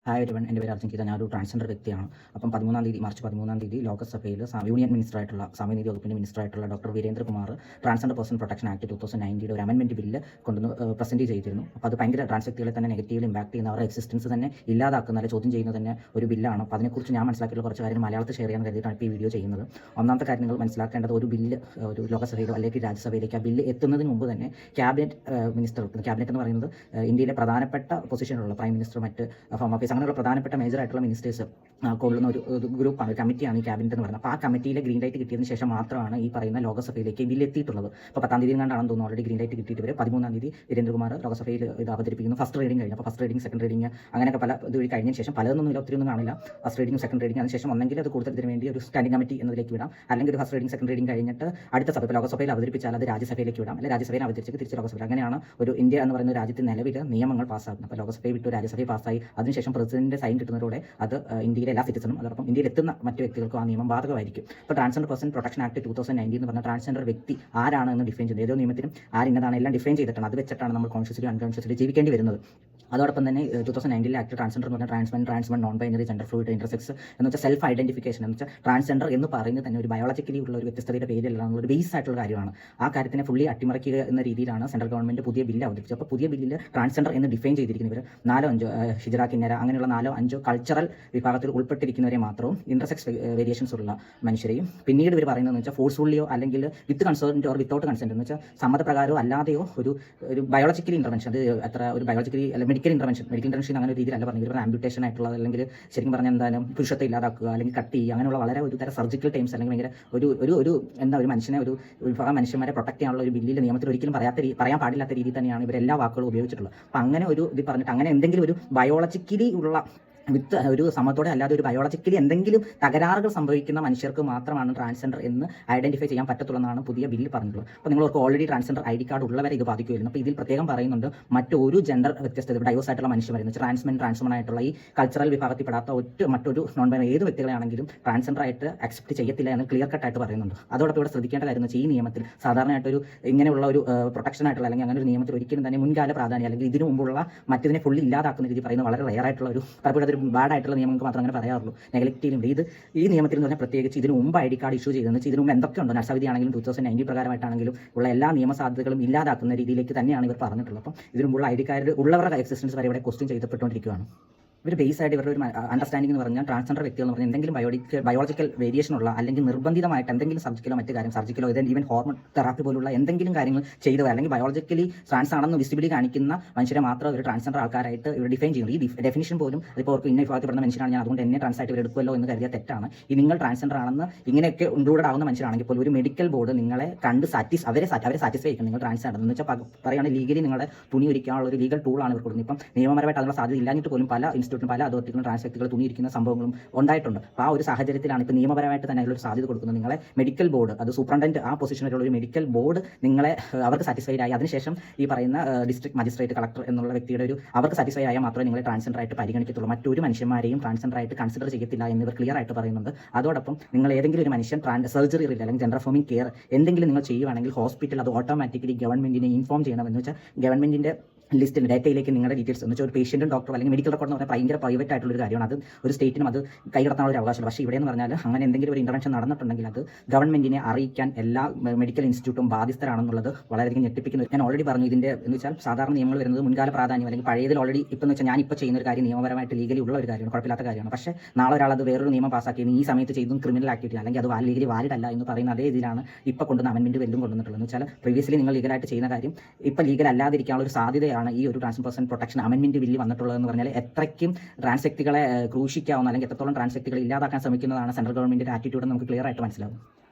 Hi everyone, എൻ്റെ പേര് അർജുൻ ഗീത. ഞാനൊരു ട്രാൻസ്ജെൻഡർ വ്യക്തിയാണ്. അപ്പം മാർച്ച് 13 ലോകസഭയിൽ യൂണിയൻ മിനിസ്റ്ററായിട്ടുള്ള സാമൂഹ്യനീതി വകുപ്പിൻ്റെ മിനിസ്റ്ററായിട്ടുള്ള doctor Virendra Kumar transgender person protection act 2019 ഒരു അമെൻമെൻറ്റ് ബില്ല് പ്രസൻറ്റ് ചെയ്തിരുന്നു. അപ്പോൾ അത് ഭയങ്കര ട്രാൻസ് വ്യക്തികളെ തന്നെ നെഗറ്റീവ് ഇമ്പാക്ട് ചെയ്യുന്ന അവരുടെ എക്സിസ്റ്റൻസ് തന്നെ ഇല്ലാതാക്കുന്ന അല്ലെങ്കിൽ ചോദ്യം ചെയ്യുന്ന തന്നെ ഒരു ബില്ലാണ്. അപ്പോൾ അതിനെക്കുറിച്ച് ഞാൻ മനസ്സിലാക്കിയുള്ള കുറച്ച് കാര്യങ്ങൾ മലയാളത്തിൽ ഷെയർ ചെയ്യാൻ കരുതിയിട്ടാണ് ഇപ്പോൾ ഈ വീഡിയോ ചെയ്യുന്നത്. ഒന്നാമത്തെ കാര്യം നിങ്ങൾ മനസ്സിലാക്കേണ്ടത്, ഒരു ബില്ല് ഒരു ലോകസഭയിലോ അല്ലെങ്കിൽ രാജ്യസഭയിലേക്ക് ആ ബില്ല് എത്തുന്നതിന് മുമ്പ് തന്നെ ക്യാബിനറ്റ് എന്ന് പറയുന്നത് ഇന്ത്യയിലെ പ്രധാനപ്പെട്ട പൊസിഷനിലുള്ള പ്രൈം മിനിസ്റ്റർ, മറ്റ് ഹോം ഓഫീസ്, അങ്ങനെയുള്ള പ്രധാനപ്പെട്ട മേജർ ആയിട്ടുള്ള മിനിസ്റ്റേഴ്സ് കൊള്ളുന്ന ഒരു ഗ്രൂപ്പാണ്, ഒരു കമ്മിറ്റിയാണ് ഈ ക്യാബിനറ്റ് എന്ന് പറയുന്നത്. അപ്പോൾ ആ കമ്മിറ്റിയിലെ ഗ്രീൻ ലൈറ്റ് കിട്ടിയതിന് ശേഷം മാത്രമാണ് ഈ പറയുന്ന ലോകസഭയിലേക്ക് ബില്ല് എത്തിയിട്ടുള്ളത്. അപ്പോൾ 10-ാം തീയതി കണ്ടാണെന്ന് തോന്നുന്നു ഓൾറെഡി ഗ്രീൻ ലൈറ്റ് കിട്ടിയിട്ട് വരെ 13-ാം തീയതി വീരേന്ദ്രകുമാർ ലോകസഭയിൽ ഇത് അവതരിപ്പിക്കുന്നു. ഫസ്റ്റ് റീഡിംഗ് കഴിഞ്ഞു. അപ്പോൾ ഫസ്റ്റ് റീഡിംഗ്, സെക്കൻഡ് റീഡിംഗ്, അങ്ങനെയൊക്കെ പല ഇത് കഴിഞ്ഞതിന് ശേഷം പലതൊന്നും ഒത്തിരിയൊന്നും കാണില്ല. ഫസ്റ്റ് റീഡിംഗ്, സെക്കൻഡ് റീഡിംഗ്, അതിനുശേഷം ഒന്നെങ്കിൽ അത് കൂടുതൽ ഇതിന് വേണ്ടി ഒരു സ്റ്റാൻഡിംഗ് കമ്മിറ്റി എന്നതിലേക്ക് വിടാം, അല്ലെങ്കിൽ ഒരു ഫസ്റ്റ് റീഡിംഗ്, സെക്കൻഡ് റീഡിംഗ് കഴിഞ്ഞിട്ട് അടുത്ത സഭ, ഇപ്പോൾ ലോകസഭയിൽ അവതരിപ്പിച്ചാൽ അത് രാജ്യസഭയിലേക്ക് വിടാം, അല്ലെങ്കിൽ രാജ്യസഭയിൽ അവതരിച്ചിട്ട് തിരിച്ച് ലോകസഭയിൽ. അങ്ങനെയാണ് ഒരു ഇന്ത്യ എന്ന് പറയുന്ന രാജ്യത്തിൽ നിലവിൽ നിയമങ്ങൾ പാസ്സാക്കുന്നത്. അപ്പോൾ ലോകസഭയിൽ വിട്ടു രാജ്യസഭയിൽ പാസ്സായി അതിനുശേഷം പ്രസിഡന്റിന്റെ സൈൻ കിട്ടുന്നതോടെ അത് ഇന്ത്യയിലെ എല്ലാ സിറ്റിസണും, അതോടൊപ്പം ഇന്ത്യയിൽ എത്തുന്ന മറ്റു വ്യക്തികൾക്കും ആ നിയമം ബാധകമായിരിക്കും. ഇപ്പോൾ ട്രാൻസ്ജെൻഡർ പേഴ്സൺ പ്രൊട്ടക്ഷൻ ആക്ട് 2019 എന്ന് പറഞ്ഞാൽ ട്രാൻസ്ജെൻഡർ വ്യക്തി ആരാണ് എന്ന് ഡിഫൈൻ ചെയ്യുന്നത്. ഏതോ നിയമത്തിലും ആരിന്നതാണ് എല്ലാം ഡിഫൈൻ ചെയ്തിട്ടാണ്. അത് വെച്ചിട്ടാണ് നമ്മൾ കോൺഷ്യസ്ലി അൺകോൺഷ്യസ്ലി ജീവിക്കേണ്ടി വരുന്നത്. അതോടൊപ്പം തന്നെ 2019 ആക്ട് ട്രാൻസ്ജെൻഡർ എന്ന് പറഞ്ഞാൽ ട്രാൻസ്മെൻ, non binary, gender fluid, intersex എന്ന് വെച്ചാൽ സെൽഫ് ഐഡന്റിഫിക്കേഷൻ എന്ന് വെച്ചാൽ ട്രാൻസ്ജെൻഡർ എന്ന് പറയുന്നത് തന്നെ ഒരു ബയോളജിക്കലി ഉള്ള ഒരു വ്യത്യസ്തതയുടെ പേരിലുള്ള ഒരു ബേസ് ആയിട്ടുള്ള കാര്യമാണ്. ആ കാര്യത്തിനെ ഫുള്ളി അട്ടിമറിക്കുക എന്ന രീതിയിലാണ് സെൻട്രൽ ഗവൺമെന്റ് പുതിയ ബില്ല് അവതരിപ്പിച്ചത്. അപ്പോൾ പുതിയ ബില്ലിൽ ട്രാൻസ്ജെൻഡർ എന്ന് ഡിഫൈൻ ചെയ്തിരിക്കുന്നവർ 4-5 ഹിജറ, കിന്നര, അങ്ങനെയുള്ള 4-5 കൾച്ചറൽ വിഭാഗത്തിൽ ഉൾപ്പെട്ടിരിക്കുന്നവരെ മാത്രവും ഇന്റർസെക്സ് വേരിയേഷൻസ് ഉള്ള മനുഷ്യരെയും, പിന്നീട് ഇവർ പറയുന്നതെന്ന് വെച്ചാൽ ഫോഴ്സ്ഫുള്ളിയോ അല്ലെങ്കിൽ വിത്ത് കൺസെന്റ് ഓർ വിത്തൗട്ട് കൺസെന്റ് എന്ന് വെച്ചാൽ സമ്മതപ്രകാരമോ അല്ലാതെയോ ഒരു ബയോളജിക്കലി ഇന്റർവെൻഷൻ, അത് അത്ര ഒരു ബയോളജിക്കലി അല്ലെങ്കിൽ മെഡിക്കൽ ഇന്റർവെൻഷൻ അങ്ങനെ ഒരു രീതിയിലല്ല പറഞ്ഞത്. ഇവർ ആംബ്യൂട്ടേഷൻ ആയിട്ടുള്ള, അല്ലെങ്കിൽ ശരിക്കും പറഞ്ഞാൽ എന്തായാലും പുരുഷത്തെ ഇല്ലാതാക്കുക അല്ലെങ്കിൽ കട്ട് ചെയ്യുക, അങ്ങനെയുള്ള വളരെ ഒരു തരം സർജിക്കൽ ടൈംസ്, അല്ലെങ്കിൽ ഭയങ്കര ഒരു മനുഷ്യനെ, ഒരു വിഭാഗം മനുഷ്യന്മാരെ പ്രൊട്ടക്ട് ചെയ്യാനുള്ള ഒരു ബില്ലിൽ നിയമത്തിൽ ഒരിക്കലും പറയാൻ പാടില്ലാത്ത രീതിയിൽ തന്നെയാണ് ഇവർ എല്ലാ വാക്കുകളും ഉപയോഗിച്ചിട്ടുള്ളത്. അപ്പോൾ അങ്ങനെ ഒരു ഇത് പറഞ്ഞിട്ട് അങ്ങനെ എന്തെങ്കിലും ഒരു ബയോളജിക്കലി ഉള്ള വിത്ത് ഒരു സമത്തോടെ അല്ലാതെ ഒരു ബയോളജിക്കലി എന്തെങ്കിലും തകരാറുകൾ സംഭവിക്കുന്ന മനുഷ്യർക്ക് മാത്രമാണ് ട്രാൻസ്ജെൻഡർ എന്ന് ഐഡന്റിഫൈ ചെയ്യാൻ പറ്റത്തുള്ളതാണ് പുതിയ ബില്ല് പറഞ്ഞിട്ടുള്ളത്. അപ്പോൾ നിങ്ങൾക്ക് ഓൾറെഡി ട്രാൻസ്ജെൻഡർ ID കാർഡ് ഉള്ളവരെ ഇത് ബാധിക്കുമായിരുന്നു. അപ്പോൾ ഇതിൽ പ്രത്യേകം പറയുന്നുണ്ട് മറ്റൊരു ജെൻഡർ വ്യത്യസ്തത, ഡൈവേഴ്സ് ആയിട്ടുള്ള മനുഷ്യർ എന്ന് വെച്ചാൽ ട്രാൻസ്മൻ ആയിട്ടുള്ള ഈ കൾച്ചറൽ വിഭാഗത്തിൽപ്പെടാത്ത മറ്റൊരു നോൺ ബൈനറി ഏത് വ്യക്തികളാണെങ്കിലും ട്രാൻസ്ജെൻഡർ ആയിട്ട് അക്സെപ്റ്റ് ചെയ്യത്തില്ല എന്ന് ക്ലിയർ കട്ടായിട്ട് പറയുന്നുണ്ട്. അതോടൊപ്പം ഇവിടെ ശ്രദ്ധിക്കേണ്ട കാര്യം എന്ന് വെച്ചാൽ ഈ നിയമത്തിൽ സാധാരണയായിട്ടൊരു ഇങ്ങനെയുള്ള ഒരു പ്രൊട്ടക്ഷൻ ആയിട്ടുള്ള അല്ലെങ്കിൽ അങ്ങനെ ഒരു നിയമത്തിൽ ഒരിക്കലും തന്നെ മുൻകാല പ്രാധാന്യം അല്ലെങ്കിൽ ഇതിനു മുമ്പുള്ള മറ്റതിനെ ഫുള്ളി ഇല്ലാതാക്കുന്ന രീതി പറയുന്നത് വളരെ റെയർ ആയിട്ടുള്ള ഒരു പലപ്പോഴും അതൊരു ബാഡ് ആയിട്ടുള്ള നിയമം മാത്രം അങ്ങനെ പറയാറുള്ളൂ. നെഗറ്റീവ് ഈ നിയമത്തിൽ എന്ന് പറഞ്ഞാൽ പ്രത്യേകിച്ച് ഇതിന് മുമ്പ് ID കാർഡ് ഇഷ്യൂ ചെയ്തെന്ന് വെച്ചാൽ ഇതിന് മുമ്പ് എന്തൊക്കെ ഉണ്ടോ നഴ്സവിധി ആണെങ്കിലും 2019 പ്രകാരമായിട്ടാണെങ്കിലും ഉള്ള എല്ലാ നിയമസാധ്യതകളും ഇല്ലാതാക്കുന്ന രീതിയിലേക്ക് തന്നെയാണ് ഇവർ പറഞ്ഞിട്ടുള്ളത്. അപ്പം ഇതിന് മുമ്പുള്ള ID കാർഡ് ഉള്ളവരുടെ എക്സിസ്റ്റൻസ് വരെ ഇവിടെ ക്വസ്റ്റ്യൻ ചെയ്യപ്പെട്ടുകൊണ്ടിരിക്കുകയാണ്. ഇവർ ബേസ് ആയിട്ട് ഇവരുടെ ഒരു അണ്ടർസ്റ്റാൻഡിംഗ് എന്ന് പറഞ്ഞാൽ ട്രാൻസ്ജെൻഡർ വ്യക്തികൾ എന്ന് പറഞ്ഞാൽ എന്തെങ്കിലും ബയോളജിക്കൽ വേരിയേഷൻ ഉള്ള അല്ലെങ്കിൽ നിർബന്ധിതമായിട്ട് എന്തെങ്കിലും സർജിക്കലോ മറ്റു കാര്യം സർജിക്കലോ ഈവൻ ഹോർമോൺ തെറാപ്പി പോലുള്ള എന്തെങ്കിലും കാര്യങ്ങൾ ചെയ്തവർ അല്ലെങ്കിൽ ബയോളജിക്കലി ട്രാൻസ് ആണെന്ന് വിസിബിലി കാണിക്കുന്ന മനുഷ്യരെ മാത്രം ഒരു ട്രാൻസ്ജെൻഡർ ആൾക്കാരായിട്ട് ഇവർ ഡിഫൈൻ ചെയ്യുന്നത്. ഈ ഡെഫിനിഷൻ പോലും അതിപ്പോൾ അവർക്ക് ഇന്ന വിഭാഗത്തിൽപ്പെടുന്ന മനുഷ്യനാണ്, ഞാൻ അതുകൊണ്ട് എന്നെ ട്രാൻസ് ആയിട്ട് ഇവർ എടുക്കുമല്ലോ എന്ന് കരുതിയ തെറ്റാണ്. ഈ നിങ്ങൾ ട്രാൻസ്ജെൻഡർ ആണെന്ന് ഇങ്ങനെയൊക്കെ ഇൻക്ലൂഡഡ് ആവുന്ന മനുഷ്യരാണെങ്കിൽ പോലും ഒരു മെഡിക്കൽ ബോർഡ് നിങ്ങളെ കണ്ട് അവരെ സാറ്റിസ്ഫൈ ചെയ്യും നിങ്ങൾ ട്രാൻസ് ആണെന്ന് വെച്ചാൽ പറയുകയാണെങ്കിൽ ലീഗലി നിങ്ങളുടെ തുണി ഒരുക്കാനുള്ള ഒരു ലീഗൽ ടൂളാണ് ഇവർ കൊടുക്കുന്നത്. ഇപ്പം നിയമപരമായിട്ട് അതിനുള്ള സാധ്യത ഇല്ലാഞ്ഞിട്ട് പോലും പല ഇൻസ്റ്റിറ്റ്യൂട്ടിലും പല അതോറിറ്റികളും വ്യക്തികൾ തുണിയിരിക്കുന്ന സംഭവങ്ങളും ഉണ്ടായിട്ടുണ്ട്. അപ്പോൾ ആ ഒരു സാഹചര്യത്തിലാണ് ഇപ്പോൾ നിയമപരമായിട്ട് തന്നെ അതിലൊരു സാധ്യത കൊടുക്കുന്നത്. നിങ്ങളെ മെഡിക്കൽ ബോർഡ്, അത് സൂപ്രണ്ടന്റ് ആ പൊസിഷനിലുള്ള ഒരു മെഡിക്കൽ ബോർഡ് നിങ്ങളെ അവർക്ക് സാറ്റിസ്ഫൈഡ് ആയി അതിനുശേഷം ഈ പറയുന്ന ഡിസ്ട്രിക്ട് മജിസ്ട്രേറ്റ്, കളക്ടർ എന്നുള്ള വ്യക്തിയുടെ അവർക്ക് സാറ്റിസ്ഫൈ ആയാൽ മാത്രമേ നിങ്ങളെ ട്രാൻസ്ജെൻഡർ ആയിട്ട് പരിഗണിക്കത്തുള്ളൂ. മറ്റൊരു മനുഷ്യന്മാരെയും ട്രാൻസ്ജെൻഡർ ആയിട്ട് കൺസിഡർ ചെയ്യത്തില്ല എന്നിവർ ക്ലിയർ ആയിട്ട് പറയുന്നുണ്ട്. അതോടൊപ്പം നിങ്ങൾ ഏതെങ്കിലും ഒരു മനുഷ്യൻ സർജറി അല്ലെങ്കിൽ ജെൻഡർ ഫോമിംഗ് കെയർ എന്തെങ്കിലും നിങ്ങൾ ചെയ്യുവാണെങ്കിൽ ഹോസ്പിറ്റൽ അത് ഓട്ടോമാറ്റിക്കലി ഗവൺമെന്റിനെ ഇൻഫോം ചെയ്യണമെന്ന് വെച്ചാൽ ഗവൺമെന്റിന്റെ ലിസ്റ്റിൽ ഡേറ്റയിലേക്ക് നിങ്ങളുടെ ഡീറ്റെയിൽസ് എന്ന് വെച്ചാൽ ഒരു പേഷ്യന്റും ഡോക്ടർ അല്ലെങ്കിൽ മെഡിക്കൽ റെക്കോർഡ് എന്ന് പറഞ്ഞാൽ ഭയങ്കര പ്രൈവറ്റ് ആയിട്ടുള്ള ഒരു കാര്യമാണ്. അത് ഒരു സ്റ്റേറ്റിനും അത് കൈകടത്താനുള്ള ഒരു അവകാശമുണ്ട്. പക്ഷേ ഇവിടെ എന്ന് പറഞ്ഞാൽ അങ്ങനെ എന്തെങ്കിലും ഒരു ഇന്റർവെൻഷൻ നടന്നിട്ടുണ്ടെങ്കിൽ അത് ഗവൺമെന്റിനെ അറിയിക്കാൻ എല്ലാ മെഡിക്കൽ ഇൻസ്റ്റിറ്റ്യൂട്ടും ബാധ്യസ്ഥരാണെന്നുള്ളത് വളരെയധികം ഞെട്ടിപ്പിക്കുന്നു. ഞാൻ ഓൾറെഡി പറഞ്ഞു ഇതിന്റെ എന്ന് വെച്ചാൽ സാധാരണ നിയമങ്ങൾ വരുന്നത് മുൻകാല പ്രാധാന്യം അല്ലെങ്കിൽ പഴയതിൽ ഓൾറെഡി ഇപ്പം എന്ന് വെച്ചാൽ ഞാനിപ്പോൾ ചെയ്യുന്ന ഒരു കാര്യം നിയമപരമായിട്ട് ലീഗലി ഉള്ള ഒരു കാര്യമാണ്, കുഴപ്പമില്ലാത്ത കാര്യമാണ്. പക്ഷേ നാളെ ഒരാൾ അത് വേറൊരു നിയമം പാസ്സാക്കി ഈ സമയത്ത് ചെയ്തും ക്രിമിനൽ ആക്ടിവിറ്റി അല്ലെങ്കിൽ അത് ലീഗലി വാലിഡ് അല്ല എന്ന് പറയുന്ന അതേ ഇതിലാണ് ഇപ്പോൾ കൊണ്ടുവന്ന അമെൻമെന്റ് വെല്ലും കൊണ്ടുവന്നിട്ടുള്ളത്. എന്ന് വെച്ചാൽ പ്രീവിയസ്ലി നിങ്ങൾ ലീഗലായിട്ട് ചെയ്യുന്ന കാര്യം ഇപ്പോൾ ലീഗൽ അല്ലാതിരിക്കാനുള്ള ഒരു സാധ്യതയാണ് ഈ ഒരു ട്രാൻസ്പേഴ്സൺ പ്രൊട്ടക്ഷൻ അമെൻമെന്റ് ബില്ല് വന്നിട്ടുള്ളതെന്ന് പറഞ്ഞാൽ എത്രയ്ക്കും ട്രാൻസ് വ്യക്തികളെ ക്രൂശിക്കാവുന്ന അല്ലെങ്കിൽ എത്രത്തോളം ട്രാൻസ് വ്യക്തികളെ ഇല്ലാതാക്കാൻ ശ്രമിക്കുന്നതാണ് സെൻട്രൽ ഗവൺമെന്റിന്റെ ആറ്റിറ്റ്യൂഡ് നമുക്ക് ക്ലിയർ ആയിട്ട് മനസ്സിലാവും.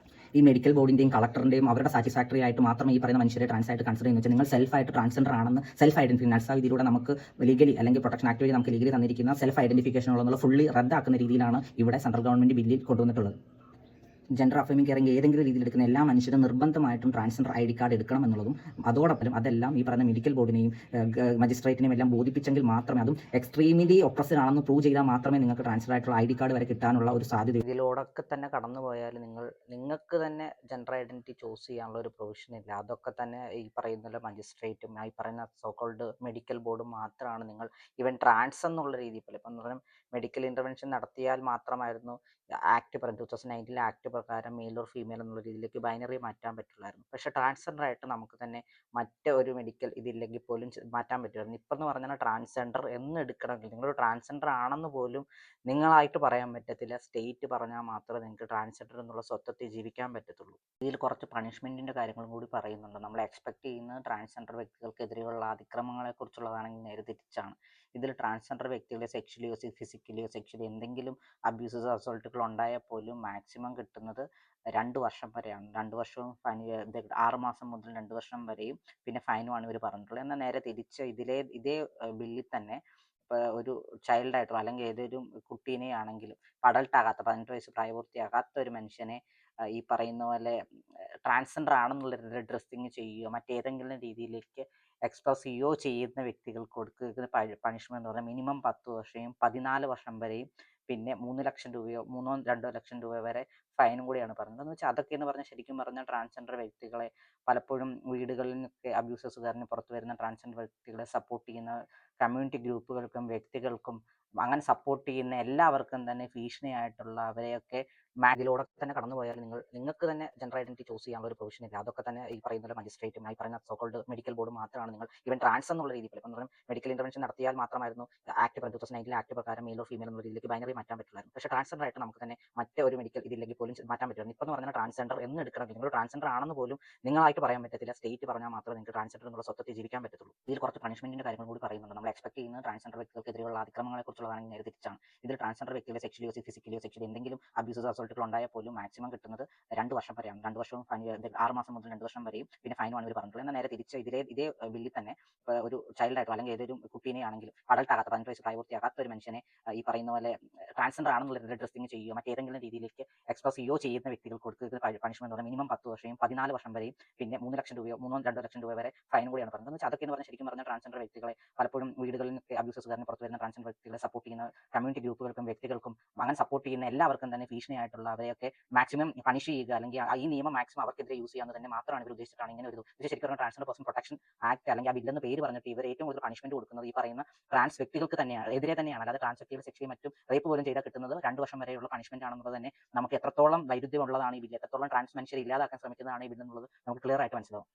ഈ മെഡിക്കൽ ബോർഡിന്റെയും കളക്ടറിന്റെയും അവരുടെ സാറ്റിസ്ഫാക്ടറി ആയിട്ട് മാത്രമേ ഈ പറയുന്ന മനുഷ്യരെ ട്രാൻസ് ആയിട്ട് കൺസിഡർ ചെയ്യുന്നത്. നിങ്ങൾ സെൽഫായിട്ട് ട്രാൻസ്ജെൻഡർ ആണെന്ന് സെൽഫ് ഐഡന്റിഫിക്കേഷൻ നഴ്സാ ഇതിലൂടെ നമുക്ക് ലീഗലി അല്ലെങ്കിൽ പ്രൊട്ടക്ഷൻ ആക്ട് വഴി നമുക്ക് ലീഗലി തന്നിരിക്കുന്ന സെൽഫ് ഐഡന്റിഫിക്കേഷൻ ഉള്ള ഫുള്ളി റദ്ദാക്കുന്ന രീതിയിലാണ് ഇവിടെ സെൻട്രൽ ഗവൺമെന്റ് ബില്ലിൽ കൊണ്ടുവന്നിട്ടുള്ളത്. ജെൻഡർ അഫേമിംഗ് കെയറിംഗ് ഏതെങ്കിലും രീതിയിൽ എടുക്കുന്ന എല്ലാ മനുഷ്യരും നിർബന്ധമായിട്ടും ട്രാൻസ്ജെൻഡർ ID കാർഡ് എടുക്കണം എന്നുള്ളതും, അതോടൊപ്പം അതെല്ലാം ഈ പറയുന്ന മെഡിക്കൽ ബോർഡിനെയും മജിസ്ട്രേറ്റിനെയും എല്ലാം ബോധിപ്പിച്ചെങ്കിൽ മാത്രമേ, അതും എക്സ്ട്രീംലി ഒപ്രസ്ഡ് ആണെന്ന് പ്രൂവ് ചെയ്താൽ മാത്രമേ നിങ്ങൾക്ക് ട്രാൻസ്ഫർ ആയിട്ടുള്ള ID കാർഡ് വരെ കിട്ടാനുള്ള ഒരു സാധ്യത. ഇതിലൂടെയൊക്കെ തന്നെ കടന്നു പോയാൽ നിങ്ങൾക്ക് തന്നെ ജെൻഡർ ഐഡൻറ്റിറ്റി ചൂസ് ചെയ്യാനുള്ള ഒരു പ്രൊവിഷൻ ഇല്ല. അതൊക്കെ തന്നെ ഈ പറയുന്ന മജിസ്ട്രേറ്റും ഈ പറയുന്ന സോക്കോൾഡ് മെഡിക്കൽ ബോർഡും മാത്രമാണ് നിങ്ങൾ ഈവൻ ട്രാൻസ് എന്നുള്ള രീതിയിൽ പോലെ ഇപ്പം പറഞ്ഞാൽ മെഡിക്കൽ ഇൻ്റർവെൻഷൻ നടത്തിയാൽ മാത്രമായിരുന്നു ആക്ട് പ്രകാരം 2019 ആക്ട് പ്രകാരം മെയിൽ ഓർ ഫീമെയിൽ എന്നുള്ള രീതിയിലേക്ക് ബൈനറി മാറ്റാൻ പറ്റുള്ളായിരുന്നു. പക്ഷേ ട്രാൻസ്ജെൻഡർ ആയിട്ട് നമുക്ക് തന്നെ ഒരു മെഡിക്കൽ ഇതില്ലെങ്കിൽ പോലും മാറ്റാൻ പറ്റുമായിരുന്നു. ഇപ്പം എന്ന് പറഞ്ഞാൽ ട്രാൻസ്ജെൻഡർ എന്ന് എടുക്കണമെങ്കിൽ നിങ്ങളൊരു ട്രാൻസ്ജെൻഡർ ആണെന്ന് പോലും നിങ്ങളായിട്ട് പറയാൻ പറ്റത്തില്ല. സ്റ്റേറ്റ് പറഞ്ഞാൽ മാത്രമേ നിങ്ങൾക്ക് ട്രാൻസ്ജെൻഡർ എന്നുള്ള സ്വത്വത്തിൽ ജീവിക്കാൻ പറ്റത്തുള്ളൂ. ഇതിൽ കുറച്ച് പണിഷ്മെൻറ്റിൻ്റെ കാര്യങ്ങളും കൂടി പറയുന്നുണ്ട്. നമ്മൾ എക്സ്പെക്ട് ചെയ്യുന്നത് ട്രാൻസ്ജെൻഡർ വ്യക്തികൾക്കെതിരെയുള്ള അതിക്രമങ്ങളെക്കുറിച്ചുള്ളതാണെങ്കിൽ നേരെ തിരിച്ചാണ്. ഇതിൽ ട്രാൻസ്ജെൻഡർ വ്യക്തികളെ സെക്ഷലിയോ ഫിസിക്കലിയോ സെക്ഷലി എന്തെങ്കിലും അബ്യൂസസ് അസോൾട്ടുകൾ ഉണ്ടായാൽ പോലും മാക്സിമം കിട്ടുന്നത് 2 വർഷം വരെയാണ്. 2 വർഷവും 6 മാസം മുതൽ 2 വർഷം വരെയും പിന്നെ ഫൈനുമാണ് ഇവർ പറഞ്ഞിട്ടുള്ളത്. എന്നാൽ നേരെ തിരിച്ച് ഇതേ ബില്ലിൽ തന്നെ ഇപ്പോൾ ഒരു ചൈൽഡായിട്ടോ അല്ലെങ്കിൽ ഏതൊരു കുട്ടീനെ ആണെങ്കിലും അഡൾട്ടാകാത്ത 18 വയസ്സ് പ്രായപൂർത്തിയാകാത്ത ഒരു മനുഷ്യനെ ഈ പറയുന്ന പോലെ ട്രാൻസ്ജെൻഡർ ആണെന്നുള്ള ഡ്രസ്സിങ് ചെയ്യുകയോ മറ്റേതെങ്കിലും രീതിയിലേക്ക് എക്സ്പ്രസ് ചെയ്യുകയോ ചെയ്യുന്ന വ്യക്തികൾക്ക് കൊടുക്കുന്ന പണിഷ്മെന്റ് എന്ന് പറഞ്ഞാൽ മിനിമം 10 വർഷവും 14 വർഷം വരെയും പിന്നെ 3 ലക്ഷം രൂപയോ 2 ലക്ഷം രൂപ വരെ ഫൈനും കൂടിയാണ് പറഞ്ഞത്. എന്ന് വെച്ചാൽ അതൊക്കെ എന്ന് പറഞ്ഞാൽ ശരിക്കും പറഞ്ഞാൽ ട്രാൻസ്ജെൻഡർ വ്യക്തികളെ പലപ്പോഴും വീടുകളിൽ നിന്നൊക്കെ അബ്യൂസസ് കാരണം പുറത്തു വരുന്ന ട്രാൻസ്ജെൻഡർ വ്യക്തികളെ സപ്പോർട്ട് ചെയ്യുന്ന കമ്മ്യൂണിറ്റി ഗ്രൂപ്പുകൾക്കും വ്യക്തികൾക്കും അങ്ങനെ സപ്പോർട്ട് ചെയ്യുന്ന എല്ലാവർക്കും തന്നെ ഭീഷണിയായിട്ടുള്ള അവരെയൊക്കെ ഇതിലൂടെ തന്നെ കടന്നു പോയാൽ നിങ്ങൾക്ക് തന്നെ ജെൻഡർ ഐഡൻറ്റിറ്റി ചൂസ് ചെയ്യാനുള്ള ഒരു പ്രൊവിഷൻ ഇല്ല. അതൊക്കെ തന്നെ ഈ പറയുന്ന മജിസ്ട്രേറ്റും ഈ പറയുന്ന സോക്കോൾഡ് മെഡിക്കൽ ബോർഡും മാത്രമാണ് നിങ്ങൾ ഈവൻ ട്രാൻസ് എന്നുള്ള രീതിയിൽ ഇപ്പം പറഞ്ഞാൽ മെഡിക്കൽ ഇൻ്റർവെൻഷൻ നടത്തിയാൽ മാത്രമായിരുന്നു ആക്ട് 2019 ആക്ട് പ്രകാരം മെയിൽ ഓർ ഫീമെയിൽ എന്നുള്ള രീതിയിലേക്ക് ബൈനറി മാറ്റാൻ പറ്റില്ലായിരുന്നു. പക്ഷേ ട്രാൻസ്ജെൻഡർ ആയിട്ട് നമുക്ക് തന്നെ ഒരു മെഡിക്കൽ ഇതില്ലെങ്കിൽ പോലും മാറ്റാൻ പറ്റുമായിരുന്നു. ഇപ്പം എന്ന് പറഞ്ഞാൽ ട്രാൻസ്ജെൻഡർ എന്ന് എടുക്കണമെങ്കിൽ നിങ്ങൾ ട്രാൻസ്ജെൻഡർ ആണെന്ന് പോലും നിങ്ങളായിട്ട് പറയാൻ പറ്റത്തില്ല. സ്റ്റേറ്റ് പറഞ്ഞാൽ മാത്രമേ നിങ്ങൾക്ക് ട്രാൻസ്ജെൻഡർ എന്നുള്ള സ്വത്വത്തിൽ ജീവിക്കാൻ പറ്റത്തുള്ളൂ. ഇതിൽ കുറച്ച് പണിഷ്മെന്റിന്റെ കാര്യങ്ങൾ കൂടി പറയുന്നുണ്ട്. നമ്മൾ എക്സ്പെക്ട് ചെയ്യുന്നത് ട്രാൻസ്ജെൻഡർ വ്യക്തികൾക്കെതിരെയുള്ള അതിക്രമങ്ങളെക്കുറിച്ചുള്ളതാണെങ്കിൽ നേരെ തിരിച്ചാണ്. ഇതിൽ ട്രാൻസ്ജെൻഡർ വ്യക്തികളെ സെക്ഷലിയോ ഫിസിക്കലിയോ സെക്ഷലി എന്തെങ്കിലും അബ്യൂസസ് അസോൾട്ടുകൾ ഉണ്ടായാൽ പോലും മാക്സിമം കിട്ടുന്നത് 2 വർഷം വരെയാണ്. 2 വർഷവും 6 മാസം മുതൽ 2 വർഷം വരെയും പിന്നെ ഫൈനുമാണ് ഇവർ പറഞ്ഞിട്ടുള്ളത്. എന്നാൽ നേരെ തിരിച്ച് ഇതേ ബില്ലിൽ തന്നെ ഒരു ചൈൽഡായിട്ടോ അല്ലെങ്കിൽ ഏതൊരു കുട്ടീനെ ആണെങ്കിലും അഡൾട്ടാകാത്ത 18 വയസ്സ് പ്രായപൂർത്തിയാകാത്ത ഒരു മനുഷ്യനെ ഈ പറയുന്ന പോലെ ട്രാൻസ്ജെൻഡർ ആണെന്നുള്ള ഡ്രസ്സിങ് ചെയ്യുകയോ മറ്റേതെങ്കിലും രീതിയിലേക്ക് എക്സ്പ്രസ് ചെയ്യുകയോ ചെയ്യുന്ന വ്യക്തികൾക്ക് കൊടുക്കുന്ന പണിഷ്മെന്റ് എന്ന് പറഞ്ഞാൽ മിനിമം 10 വർഷവും 14 വർഷം വരെയും പിന്നെ 3 ലക്ഷം രൂപയോ 2 ലക്ഷം രൂപ വരെ ഫൈനും കൂടിയാണ് പറഞ്ഞത്. എന്ന് വെച്ചാൽ അതൊക്കെ എന്ന് പറഞ്ഞാൽ ശരിക്കും പറഞ്ഞാൽ ട്രാൻസ്ജെൻഡർ വ്യക്തികളെ പലപ്പോഴും വീടുകളിൽ നിന്നൊക്കെ അബ്യൂസസ് കാരണം പുറത്തു വരുന്ന ട്രാൻസ്ജെൻഡർ വ്യക്തികളെ സപ്പോർട്ട് ചെയ്യുന്ന കമ്മ്യൂണിറ്റി ഗ്രൂപ്പുകൾക്കും വ്യക്തികൾക്കും അങ്ങനെ സപ്പോർട്ട് ചെയ്യുന്ന എല്ലാവർക്കും തന്നെ ഭീഷണിയായിട്ടുള്ള അവരെയൊക്കെ മാക്സിമം പണിഷ് ചെയ്യുക അല്ലെങ്കിൽ ഈ നിയമം മാക്സിമം അവർക്കെതിരെ യൂസ് ചെയ്യാന്ന് തന്നെ മാത്രമാണ് ഇവർ ഉദ്ദേശിച്ചിട്ടാണ് ഇങ്ങനെ ഒരു ഇത് ശരിക്കും പറഞ്ഞാൽ ട്രാൻസ്ജെൻഡർ പേഴ്സൺ പ്രൊട്ടക്ഷൻ ആക്ട് അല്ലെങ്കിൽ ആ ബില്ലെന്ന് പേര് പറഞ്ഞിട്ട് ഇവർ ഏറ്റവും കൂടുതൽ പണിഷ്മെന്റ് കൊടുക്കുന്നത് ഈ പറയുന്ന ട്രാൻസ് വ്യക്തികൾക്ക് തന്നെയാണ് എതിരെ തന്നെയാണ്. അല്ലാതെ ട്രാൻസ് വ്യക്തികൾ സെക്ഷലി മറ്റും റേപ്പ് പോലും ചെയ്താൽ കിട്ടുന്നത് 2 വർഷം വരെയുള്ള പണിഷ്മെന്റ് ആണെന്നുള്ളത് തന്നെ നമുക്ക് എത്രത്തോളം വൈരുദ്ധ്യമുള്ളതാണ് ഈ ബില്ല്, എത്രത്തോളം ട്രാൻസ് മനുഷ്യരെ ഇല്ലാതാക്കാൻ ശ്രമിക്കുന്നതാണ് ഈ ബില്ലെന്നുള്ളത് നമുക്ക് ക്ലിയർ ആയിട്ട് മനസ്സിലാവും.